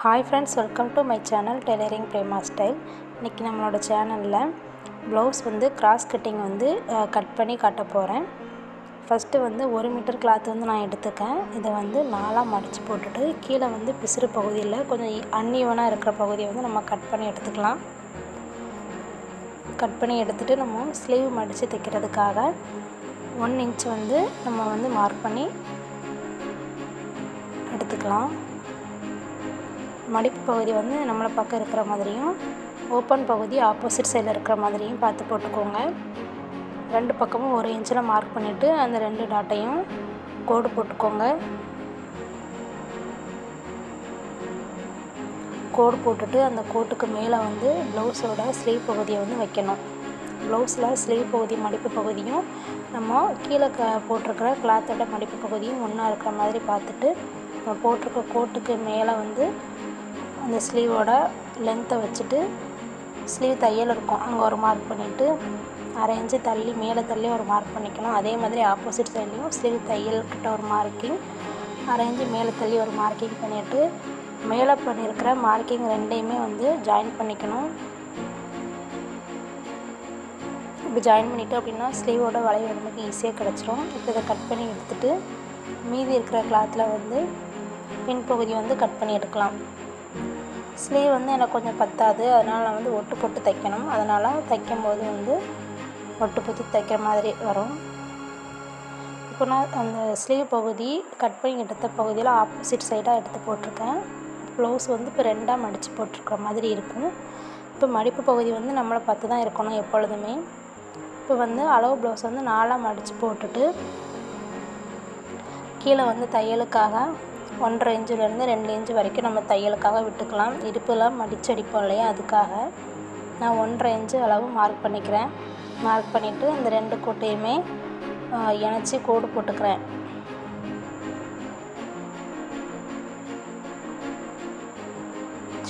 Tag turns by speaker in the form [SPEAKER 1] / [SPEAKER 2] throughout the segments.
[SPEAKER 1] Hi friends, welcome to my channel tailoring Prema style. இன்றைக்கி நம்மளோட சேனலில் ப்ளவுஸ் கிராஸ் கட்டிங் கட் பண்ணி காட்ட போகிறேன். ஃபஸ்ட்டு 1 மீட்டர் கிளாத் நான் எடுத்துக்கேன். இதை 4ஆக மடித்து போட்டுட்டு கீழே பிசுறு பகுதியில் கொஞ்சம் அன்ஈவனாக இருக்கிற பகுதியை நம்ம கட் பண்ணி எடுத்துக்கலாம். கட் பண்ணி எடுத்துகிட்டு நம்ம ஸ்லீவ் மடித்து தைக்கிறதுக்காக 1 இன்ச் நம்ம மார்க் பண்ணி எடுத்துக்கலாம். மடிப்பு பகுதி நம்மளை பக்கம் இருக்கிற மாதிரியும் ஓப்பன் பகுதி ஆப்போசிட் சைடில் இருக்கிற மாதிரியும் பார்த்து போட்டுக்கோங்க. 2 பக்கமும் 1 இன்ச்சில் மார்க் பண்ணிவிட்டு அந்த 2 டாட்டையும் கோடு போட்டுக்கோங்க. கோடு போட்டுட்டு அந்த கோட்டுக்கு மேலே ப்ளவுஸோட ஸ்லீவ் பகுதியை வைக்கணும். ப்ளவுஸில் ஸ்லீவ் பகுதி மடிப்பு பகுதியும் நம்ம கீழே போட்டிருக்கிற கிளாத்தோட மடிப்பு பகுதியும் ஒன்றா இருக்கிற மாதிரி பார்த்துட்டு நம்ம போட்டிருக்க கோட்டுக்கு மேலே அந்த ஸ்லீவோட லென்த்தை வச்சுட்டு ஸ்லீவ் தையல் இருக்கும் அங்கே ஒரு மார்க் பண்ணிவிட்டு 1/2 இன்ச்சு தள்ளி மேலே தள்ளி ஒரு மார்க் பண்ணிக்கணும். அதே மாதிரி ஆப்போசிட் சைட்லேயும் ஸ்லீவ் தையல்கிட்ட ஒரு மார்க்கிங் 1/2 இன்ச்சு மேலே தள்ளி ஒரு மார்க்கிங் பண்ணிவிட்டு மேலே பண்ணியிருக்கிற மார்க்கிங் 2யுமே ஜாயின் பண்ணிக்கணும். இப்படி ஜாயின் பண்ணிவிட்டு அப்படின்னா ஸ்லீவோட வளைவு நமக்கு ஈஸியாக கிடச்சிரும். இப்போ இதை கட் பண்ணி எடுத்துகிட்டு மீதி இருக்கிற கிளாத்தில் பின்பகுதி கட் பண்ணி எடுக்கலாம். ஸ்லீவ் எனக்கு கொஞ்சம் பத்தாது, அதனால் நான் ஒட்டு போட்டு தைக்கணும். அதனால் தைக்கும்போது ஒட்டு போட்டு தைக்கிற மாதிரி வரும். இப்போ நான் அந்த ஸ்லீவ் பகுதி கட் பண்ணி எடுத்த பகுதியில் ஆப்போசிட் சைடாக எடுத்து போட்டிருக்கேன். ப்ளவுஸ் இப்போ 2ஆக மடித்து போட்டிருக்கிற மாதிரி இருக்கும். இப்போ மடிப்பு பகுதி நம்மளை பார்த்து தான் இருக்கணும் எப்பொழுதுமே. இப்போ அளவு ப்ளவுஸ் 4ஆக மடித்து போட்டுட்டு கீழே தையலுக்காக 1/2 இன்ச்சிலேருந்து 2 இன்ச்சு வரைக்கும் நம்ம தையலுக்காக விட்டுக்கலாம். இடுப்பில் மடித்து அடிப்போம் இல்லையா, அதுக்காக நான் 1/2 இன்ச்சு அளவு மார்க் பண்ணிக்கிறேன். மார்க் பண்ணிவிட்டு அந்த 2 கோட்டையுமே இணைச்சி கோடு போட்டுக்கிறேன்.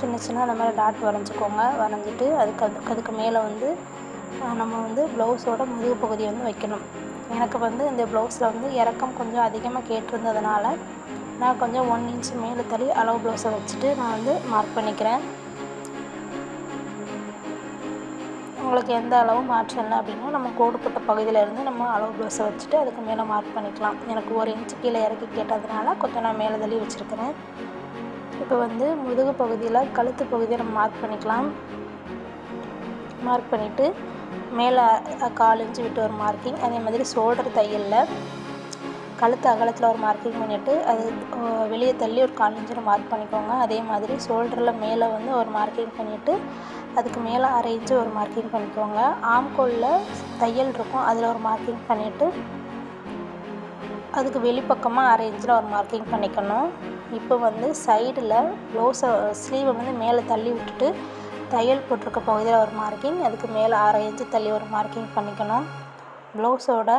[SPEAKER 1] சின்ன சின்ன அந்த மாதிரி டாட் வரைஞ்சிக்கோங்க. வரைஞ்சிட்டு அதுக்கு மேலே நம்ம ப்ளவுஸோட முதுகு பகுதியை வைக்கணும். எனக்கு இந்த ப்ளவுஸில் இறக்கம் கொஞ்சம் அதிகமாக கேட்டிருந்ததுனால நான் கொஞ்சம் 1 இன்ச்சு மேலே தள்ளி அளவு ப்ளவுஸை வச்சுட்டு நான் மார்க் பண்ணிக்கிறேன். உங்களுக்கு எந்த அளவும் மாற்றம் இல்லை அப்படின்னா நம்ம கோடு போட்ட பகுதியிலேருந்து நம்ம அளவு ப்ளவுஸை வச்சுட்டு அதுக்கு மேலே மார்க் பண்ணிக்கலாம். எனக்கு 1 இன்ச்சு கீழே இறக்கி கேட்டதுனால கொஞ்சம் நான் மேலே தள்ளி வச்சுருக்கிறேன். இப்போ முதுகு பகுதியில் கழுத்து பகுதியை நம்ம மார்க் பண்ணிக்கலாம். மார்க் பண்ணிவிட்டு மேலே 1/4 இன்ச்சு விட்டு ஒரு மார்க்கிங், அதே மாதிரி ஷோல்டர் தையலில் கழுத்து அகலத்தில் ஒரு மார்க்கிங் பண்ணிவிட்டு அது வெளியே தள்ளி ஒரு 1/4 இன்ச்சில் மார்க் பண்ணிக்கோங்க. அதே மாதிரி ஷோல்டரில் மேலே ஒரு மார்க்கிங் பண்ணிவிட்டு அதுக்கு மேலே 1/2 இன்ச்சு ஒரு மார்க்கிங் பண்ணிக்கோங்க. ஆம்கோலில் தையல் இருக்கும், அதில் ஒரு மார்க்கிங் பண்ணிவிட்டு அதுக்கு வெளிப்பக்கமாக 1/2 இன்ச்சில் ஒரு மார்க்கிங் பண்ணிக்கணும். இப்போ சைடில் ப்ளவுஸை ஸ்லீவை மேலே தள்ளி விட்டுட்டு தையல் போட்டிருக்க பகுதியில் ஒரு மார்க்கிங், அதுக்கு மேலே 1/2 இன்ச்சு தள்ளி ஒரு மார்க்கிங் பண்ணிக்கணும். ப்ளவுஸோட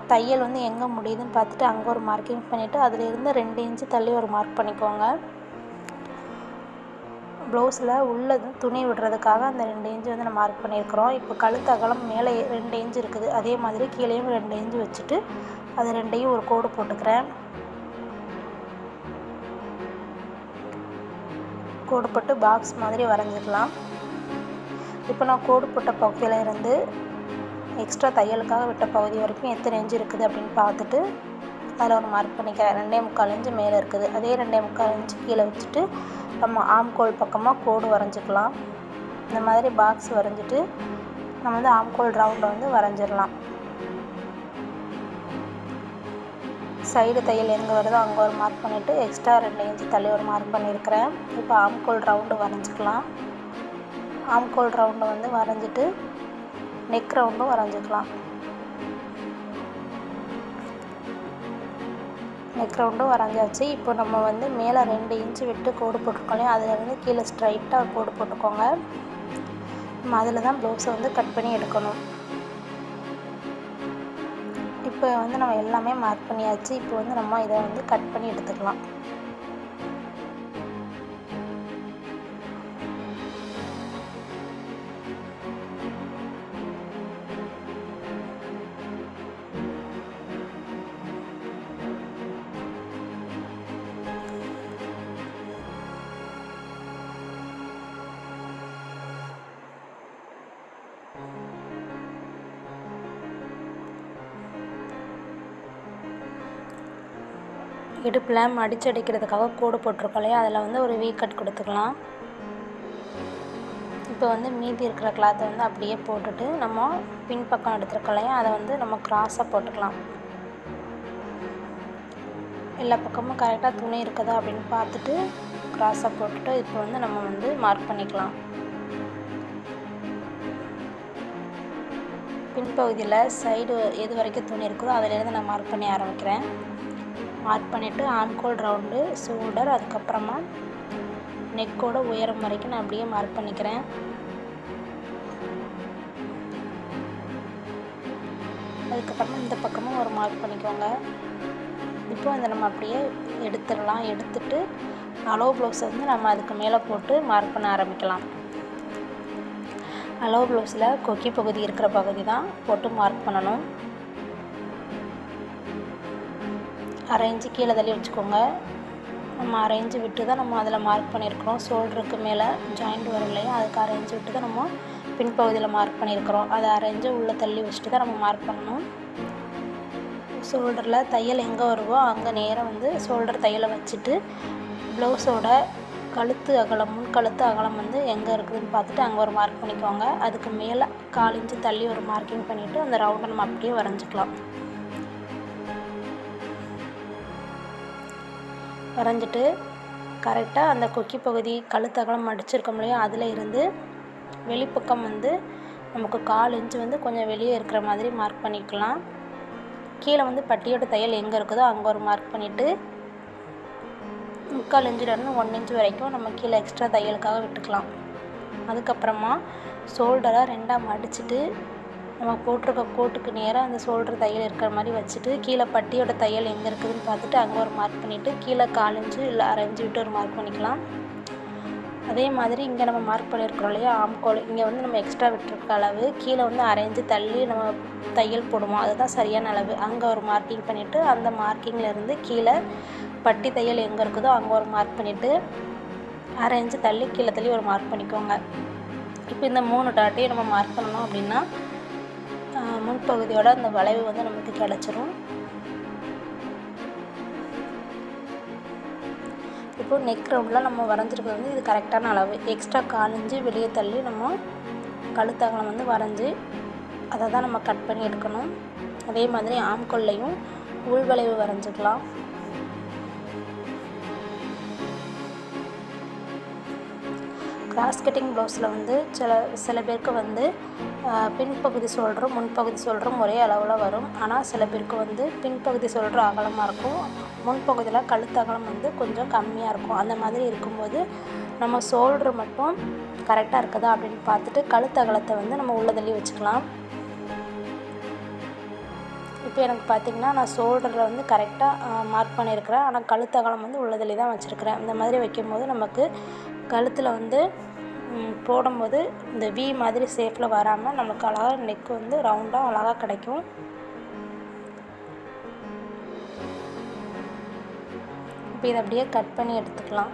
[SPEAKER 1] தையல் எங்கே முடியுதுன்னு பார்த்துட்டு அங்கே ஒரு மார்க்கிங் பண்ணிவிட்டு அதிலிருந்து 2 இன்ச்சு தள்ளி ஒரு மார்க் பண்ணிக்கோங்க. ப்ளவுஸில் உள்ள துணி விடுறதுக்காக அந்த 2 இன்ச்சு நம்ம மார்க் பண்ணியிருக்கிறோம். இப்போ கழுத்து அகலம் மேலே 2 இன்ச்சு இருக்குது, அதே மாதிரி கீழேயும் 2 இன்ச்சு வச்சுட்டு அது 2யும் ஒரு கோடு போட்டுக்கிறேன். கோடு போட்டு பாக்ஸ் மாதிரி வரைஞ்சிக்கலாம். இப்போ நான் கோடு போட்ட பகுதியில் இருந்து எக்ஸ்ட்ரா தையலுக்காக விட்ட பகுதி வரைக்கும் எத்தனை இன்ச்சு இருக்குது அப்படின்னு பார்த்துட்டு அதில் ஒரு மார்க் பண்ணிக்கிறேன். 2.25 இன்ச்சு மேலே இருக்குது, அதே 2.25 இன்ச்சு கீழே வச்சுட்டு நம்ம ஆம்கோல் பக்கமாக கோடு வரைஞ்சிக்கலாம். இந்த மாதிரி பாக்ஸ் வரைஞ்சிட்டு நம்ம ஆம்கோல் ரவுண்டை வரைஞ்சிடலாம். சைடு தையல் எங்கே வருதோ அங்கே ஒரு மார்க் பண்ணிவிட்டு எக்ஸ்ட்ரா 2 இன்ச்சு தள்ளி ஒரு மார்க் பண்ணியிருக்கிறேன். இப்போ ஆம்கோல் ரவுண்டு வரைஞ்சிக்கலாம். ஆம்கோல் ரவுண்டை வரைஞ்சிட்டு நெக் ரவுண்டும் வரைஞ்சிக்கலாம். நெக் ரவுண்டும் வரைஞ்சாச்சு. இப்போ நம்ம மேலே 2 இன்ச்சு விட்டு கோடு போட்டிருக்கோம், அதிலேருந்து கீழே ஸ்ட்ரைட்டாக கோடு போட்டுக்கோங்க. நம்ம அதில் தான் ப்ளவுஸை கட் பண்ணி எடுக்கணும். இப்போ நம்ம எல்லாமே மார்க் பண்ணியாச்சு. இப்போ நம்ம இதை கட் பண்ணி எடுத்துக்கலாம். இடுப்பில் மடித்து அடிக்கிறதுக்காக கோடு போட்டிருக்கோம் இல்லையா, அதில் வந்து ஒரு வீ கட் கொடுத்துக்கலாம். இப்போ வந்து மீதி இருக்கிற கிளாத்தை வந்து அப்படியே போட்டுட்டு நம்ம பின்பக்கம் எடுத்துருக்கோம் இல்லையா, அதை வந்து நம்ம கிராஸாக போட்டுக்கலாம். எல்லா பக்கமும் கரெக்டாக துணி இருக்குதா அப்படின்னு பார்த்துட்டு கிராஸாக போட்டுட்டு இப்போ வந்து நம்ம வந்து மார்க் பண்ணிக்கலாம். பின்பகுதியில் சைடு எது வரைக்கும் துணி இருக்குதோ அதிலேருந்து நான் மார்க் பண்ணி ஆரம்பிக்கிறேன். மார்க் பண்ணிவிட்டு ஆம்கோல் ரவுண்டு, ஷோல்டர், அதுக்கப்புறமா நெக்கோட உயரம் வரைக்கும் நான் அப்படியே மார்க் பண்ணிக்கிறேன். அதுக்கப்புறமா இந்த பக்கமும் ஒரு மார்க் பண்ணிக்கோங்க. இப்போ அதை நம்ம அப்படியே எடுத்துடலாம். எடுத்துட்டு அளவு ப்ளவுஸை வந்து நம்ம அதுக்கு மேலே போட்டு மார்க் பண்ண ஆரம்பிக்கலாம். அளவு ப்ளவுஸில் கொக்கி பகுதி இருக்கிற பகுதி தான் போட்டு மார்க் பண்ணணும். 1/2 இன்ச்சு கீழே தள்ளி வச்சுக்கோங்க. நம்ம 1/2 இன்ச்சு விட்டு தான் நம்ம அதில் மார்க் பண்ணியிருக்கிறோம். ஷோல்டருக்கு மேலே ஜாயிண்ட் வரும் இல்லையா, அதுக்கு 1/2 இன்ச்சு விட்டு தான் நம்ம பின்பகுதியில் மார்க் பண்ணியிருக்கிறோம். அதை 1/2 இன்ச்சு உள்ளே தள்ளி வச்சுட்டு தான் நம்ம மார்க் பண்ணணும். ஷோல்டரில் தையல் எங்கே வருவோ அங்கே நேராக வந்து ஷோல்டர் தையலை வச்சுட்டு ப்ளவுஸோட கழுத்து அகலம், முன்கழுத்து அகலம் வந்து எங்கே இருக்குதுன்னு பார்த்துட்டு அங்கே ஒரு மார்க் பண்ணிக்கோங்க. அதுக்கு மேலே 1/4 இன்ச்சு தள்ளி ஒரு மார்க்கிங் பண்ணிவிட்டு அந்த ரவுண்டை நம்ம அப்படியே வரைஞ்சிக்கலாம். வரைஞ்சிட்டு கரெக்டாக அந்த கொக்கி பகுதி கழுத்து அகலம் அடிச்சிருக்கோம் இல்லையா, அதில் இருந்து வெளிப்பக்கம் வந்து நமக்கு 1/4 இன்ச்சு வந்து கொஞ்சம் வெளியே இருக்கிற மாதிரி மார்க் பண்ணிக்கலாம். கீழே வந்து பட்டியோட தையல் எங்கே இருக்குதோ அங்கே ஒரு மார்க் பண்ணிவிட்டு 3/4 இன்ச்சிலேருந்து 1 இன்ச்சு வரைக்கும் நம்ம கீழே எக்ஸ்ட்ரா தையலுக்காக விட்டுக்கலாம். அதுக்கப்புறமா ஷோல்டரை 2ஆக மடிச்சுட்டு நம்ம போட்டிருக்க கோட்டுக்கு நேராக அந்த ஷோல்டர் தையல் இருக்கிற மாதிரி வச்சுட்டு கீழே பட்டியோட தையல் எங்கே இருக்குதுன்னு பார்த்துட்டு அங்கே ஒரு மார்க் பண்ணிவிட்டு கீழே 1/4 இன்ச்சு இல்லை 1/2 இன்ச்சு விட்டு ஒரு மார்க் பண்ணிக்கலாம். அதே மாதிரி இங்கே நம்ம மார்க் பண்ணியிருக்கிறோம் இல்லையா, ஆம்கோல், இங்கே வந்து நம்ம எக்ஸ்ட்ரா விட்டுருக்க அளவு கீழே வந்து 1/2 இன்ச்சு தள்ளி நம்ம தையல் போடுவோம், அதுதான் சரியான அளவு. அங்கே ஒரு மார்க்கிங் பண்ணிவிட்டு அந்த மார்க்கிங்லேருந்து கீழே பட்டி தையல் எங்கே இருக்குதோ அங்கே ஒரு மார்க் பண்ணிவிட்டு 1/2 இன்ச்சு தள்ளி கீழே தள்ளி ஒரு மார்க் பண்ணிக்கோங்க. இப்போ இந்த 3 டாட்டையும் நம்ம மார்க் பண்ணணும் அப்படின்னா முன்பகுதியோட அந்த வளைவு வந்து நமக்கு கிடச்சிரும். இப்போ நெக் ரவுண்டில் நம்ம வரைஞ்சிருக்கிறது வந்து இது கரெக்டான அளவு. எக்ஸ்ட்ரா 1/4 இன்ச்சு வெளியே தள்ளி நம்ம கழுத்தகலம் வந்து வரைஞ்சி அதை தான் நம்ம கட் பண்ணி எடுக்கணும். அதே மாதிரி ஆம்கொல்லையும் உள்வளைவு வரைஞ்சிக்கலாம். கிராஸ் கட்டிங் ப்ளவுஸில் வந்து சில பேருக்கு வந்து பின்பகுதி ஷோல்டரும் முன்பகுதி ஷோல்டரும் ஒரே அளவில் வரும். ஆனால் சில பேருக்கு வந்து பின்பகுதி ஷோல்டர் அகலமாக இருக்கும், முன்பகுதியில் கழுத்து அகலம் வந்து கொஞ்சம் கம்மியாக இருக்கும். அந்த மாதிரி இருக்கும்போது நம்ம ஷோல்டர் மட்டும் கரெக்டாக இருக்குதா அப்படின்னு பார்த்துட்டு கழுத்து அகலத்தை வந்து நம்ம உள்ள தள்ளி வச்சுக்கலாம். இப்போ எனக்கு பார்த்திங்கன்னா நான் ஷோல்டரில் வந்து கரெக்டாக மார்க் பண்ணியிருக்கிறேன், ஆனால் கழுத்து அகலம் வந்து உள்ள தள்ளி தான் வச்சுருக்கிறேன். இந்த மாதிரி வைக்கும்போது நமக்கு கழுத்தில் வந்து போடும்போது இந்த வி மாதிரி ஷேப்பில் வராமல் நமக்கு அழகாக நெக் வந்து ரவுண்டாக அழகாக கிடைக்கும். இப்போ இதை அப்படியே கட் பண்ணி எடுத்துக்கலாம்.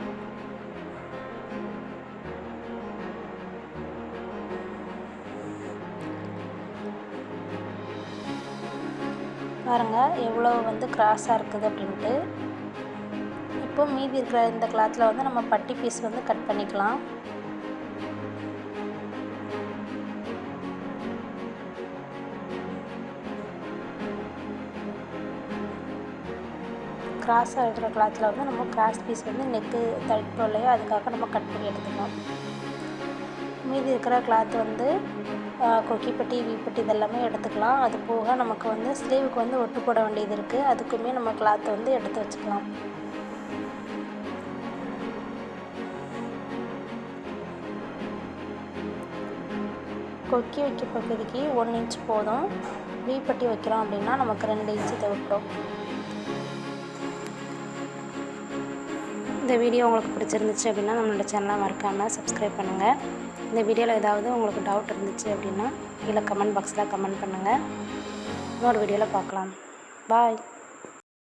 [SPEAKER 1] பாருங்கள் எவ்வளோ வந்து கிராஸாக இருக்குது அப்படின்ட்டு. இப்போ மீதி இருக்கிற இந்த கிளாத்தில் வந்து நம்ம பட்டி பீஸ் வந்து கட் பண்ணிக்கலாம். கிராஸாக இருக்கிற கிளாத்தில் வந்து நம்ம கிராஸ் பீஸ் வந்து நெக்கு தட்டோம் இல்லையா, அதுக்காக நம்ம கட் பண்ணி எடுத்துக்கலாம். மீதி இருக்கிற கிளாத் வந்து கொக்கிப்பட்டி, வீப்பட்டி இதெல்லாமே எடுத்துக்கலாம். அது போக நமக்கு வந்து ஸ்லீவுக்கு வந்து ஒட்டு போட வேண்டியது இருக்குது, அதுக்குமே நம்ம கிளாத்தை வந்து எடுத்து வச்சுக்கலாம். கொக்கி வைக்க பகுதிக்கு 1 இன்ச் போதும். வீப்பட்டி வைக்கிறோம் அப்படின்னா நமக்கு 2 இன்ச்சு தேவைப்படும். இந்த வீடியோ உங்களுக்கு பிடிச்சிருந்துச்சு அப்படின்னா நம்மளோட சேனலை மறக்காமல் சப்ஸ்கிரைப் பண்ணுங்கள். இந்த வீடியோவில் ஏதாவது உங்களுக்கு டவுட் இருந்துச்சு அப்படின்னா கீழே கமெண்ட் பாக்ஸில் கமெண்ட் பண்ணுங்கள். இன்னொரு வீடியோவில் பார்க்கலாம். பாய்.